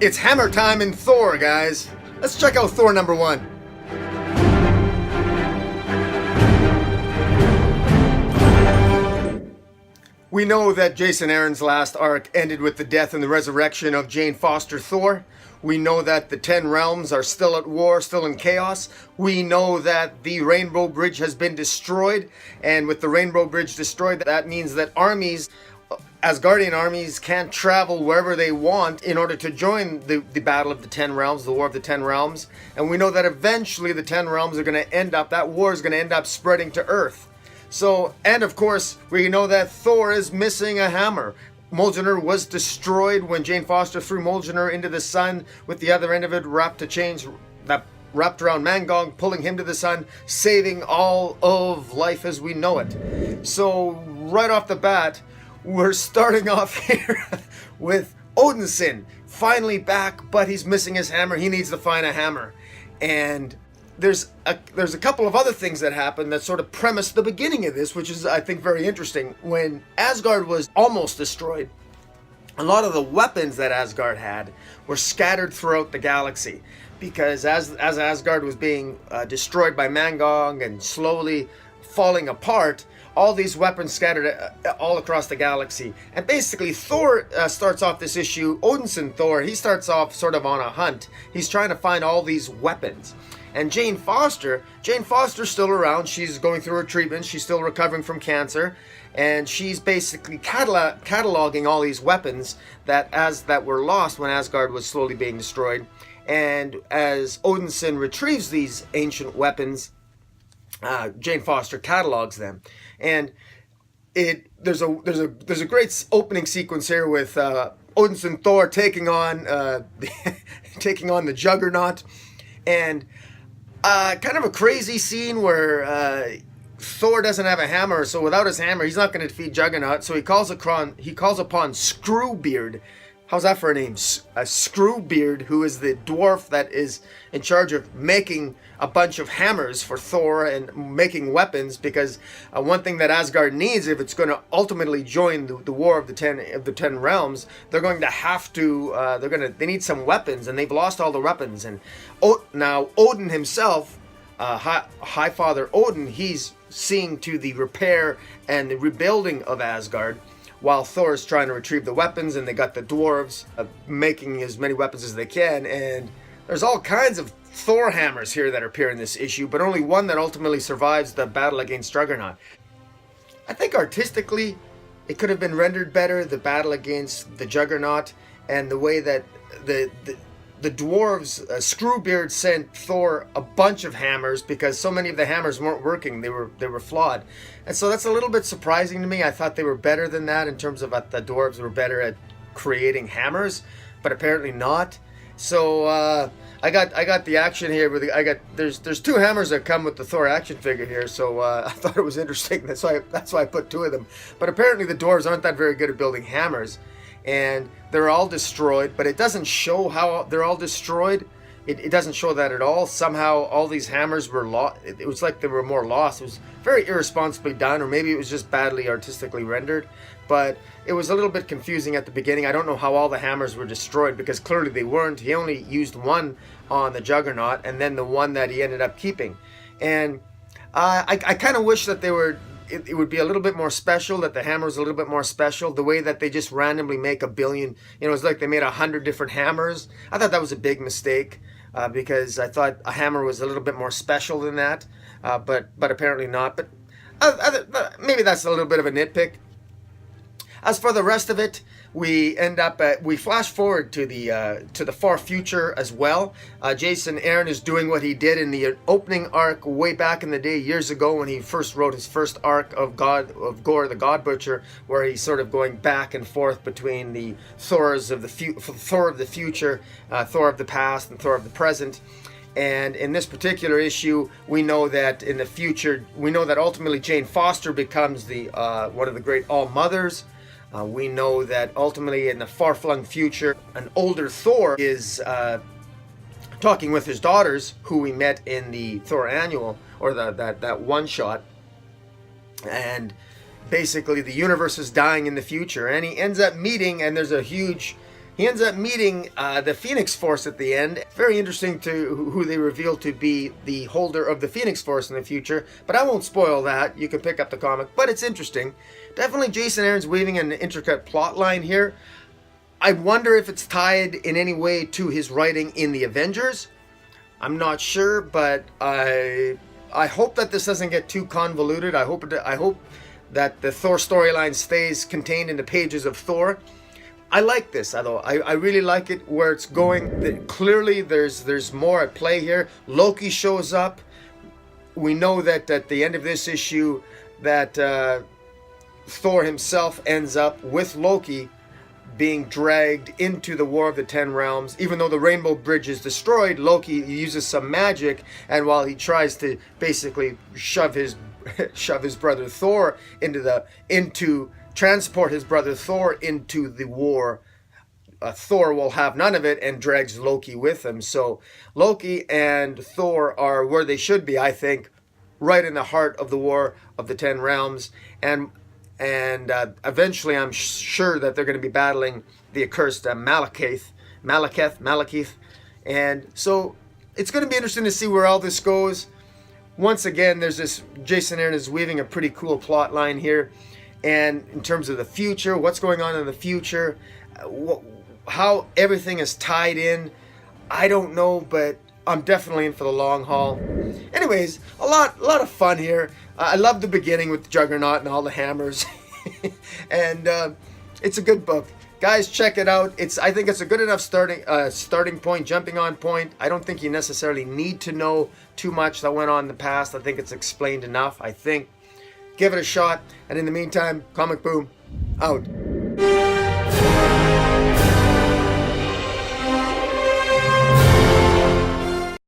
It's hammer time in Thor, guys. Let's check out Thor number 1. We know that Jason Aaron's last arc ended with the death and the resurrection of Jane Foster Thor. We know that the 10 realms are still at war, still in chaos. We know that the Rainbow Bridge has been destroyed, and with the Rainbow Bridge destroyed, that means that armies, Asgardian armies, can't travel wherever they want in order to join the Battle of the 10 Realms, the War of the 10 Realms. And we know that eventually the 10 Realms are going to end up, that war is going to end up spreading to Earth. So, and of course, we know that Thor is missing a hammer. Mjolnir was destroyed when Jane Foster threw Mjolnir into the sun, with the other end of it wrapped around Mangog, pulling him to the sun, saving all of life as we know it. So, right off the bat, we're starting off here with Odinson finally back, but he's missing his hammer. He needs to find a hammer. And there's a couple of other things that happen that sort of premise the beginning of this, which is, I think, very interesting. When Asgard was almost destroyed, a lot of the weapons that Asgard had were scattered throughout the galaxy, because as Asgard was being destroyed by Mangog and slowly falling apart, all these weapons scattered all across the galaxy. And basically Thor starts off this issue, Odinson Thor, he starts off sort of on a hunt. He's trying to find all these weapons. And Jane Foster's still around. She's going through her treatment. She's still recovering from cancer. And she's basically cataloging all these weapons that were lost when Asgard was slowly being destroyed. And as Odinson retrieves these ancient weapons, Jane Foster catalogs them. And there's a great opening sequence here with Odinson Thor taking on the Juggernaut. And kind of a crazy scene where Thor doesn't have a hammer, so without his hammer, he's not going to defeat Juggernaut. So he calls upon Screwbeard. How's that for a name? Screwbeard, who is the dwarf that is in charge of making a bunch of hammers for Thor and making weapons, because one thing that Asgard needs, if it's going to ultimately join the War of the 10 Realms, they're going to have to they need some weapons, and they've lost all the weapons. And now Odin himself, High Father Odin, he's seeing to the repair and the rebuilding of Asgard, while Thor is trying to retrieve the weapons, and they got the dwarves making as many weapons as they can. And there's all kinds of Thor hammers here that appear in this issue, but only one that ultimately survives the battle against Juggernaut. I think artistically it could have been rendered better, the battle against the Juggernaut, and the way that the dwarves, Screwbeard sent Thor a bunch of hammers, because so many of the hammers weren't working. They were flawed. And so that's a little bit surprising to me. I thought they were better than that, in terms of the dwarves were better at creating hammers, but apparently not. So I got the action here with there's 2 hammers that come with the Thor action figure here. So I thought it was interesting. That's why I put 2 of them. But apparently the dwarves aren't that very good at building hammers, and they're all destroyed, but it doesn't show how they're all destroyed. It doesn't show that at all. Somehow all these hammers were lost. It was like they were more lost. It was very irresponsibly done, or maybe it was just badly artistically rendered. But it was a little bit confusing at the beginning. I don't know how all the hammers were destroyed, because clearly they weren't. He only used one on the Juggernaut, and then the one that he ended up keeping. And I kind of wish that it would be a little bit more special, that the hammer was a little bit more special. The way that they just randomly make a billion, it's like they made 100 different hammers. I thought that was a big mistake, because I thought a hammer was a little bit more special than that, but apparently not. But maybe that's a little bit of a nitpick. As for the rest of it, we flash forward to the far future as well. Jason Aaron is doing what he did in the opening arc way back in the day, years ago, when he first wrote his first arc of Gore the God Butcher, where he's sort of going back and forth between the Thor of the future, Thor of the past, and Thor of the present. And in this particular issue, we know that in the future, ultimately Jane Foster becomes the one of the great All Mothers. We know that ultimately in the far-flung future, an older Thor is talking with his daughters, who we met in the Thor annual, or that one-shot. And basically the universe is dying in the future. And he ends up meeting, and there's a huge He ends up meeting the Phoenix Force at the end. Very interesting to who they reveal to be the holder of the Phoenix Force in the future, but I won't spoil that. You can pick up the comic, but it's interesting. Definitely Jason Aaron's weaving an intricate plot line here. I wonder if it's tied in any way to his writing in the Avengers. I'm not sure, but I hope that this doesn't get too convoluted. I hope that the Thor storyline stays contained in the pages of Thor. I like this, although I really like it where it's going. Clearly, there's more at play here. Loki shows up. We know that at the end of this issue, that Thor himself ends up with Loki being dragged into the War of the Ten Realms. Even though the Rainbow Bridge is destroyed, Loki uses some magic, and while he tries to basically shove his brother Thor into transport his brother Thor into the war, Thor will have none of it and drags Loki with him. So Loki and Thor are where they should be, I think, right in the heart of the War of the Ten Realms, and eventually I'm sure that they're going to be battling the accursed Malekith, and so it's going to be interesting to see where all this goes. Once again, there's this, Jason Aaron is weaving a pretty cool plot line here. And in terms of the future, what's going on in the future, how everything is tied in, I don't know, but I'm definitely in for the long haul. Anyways, a lot of fun here. I love the beginning with Juggernaut and all the hammers, and it's a good book. Guys, check it out. I think it's a good enough starting point, jumping on point. I don't think you necessarily need to know too much that went on in the past. I think it's explained enough. Give it a shot, and in the meantime, Comic Boom out.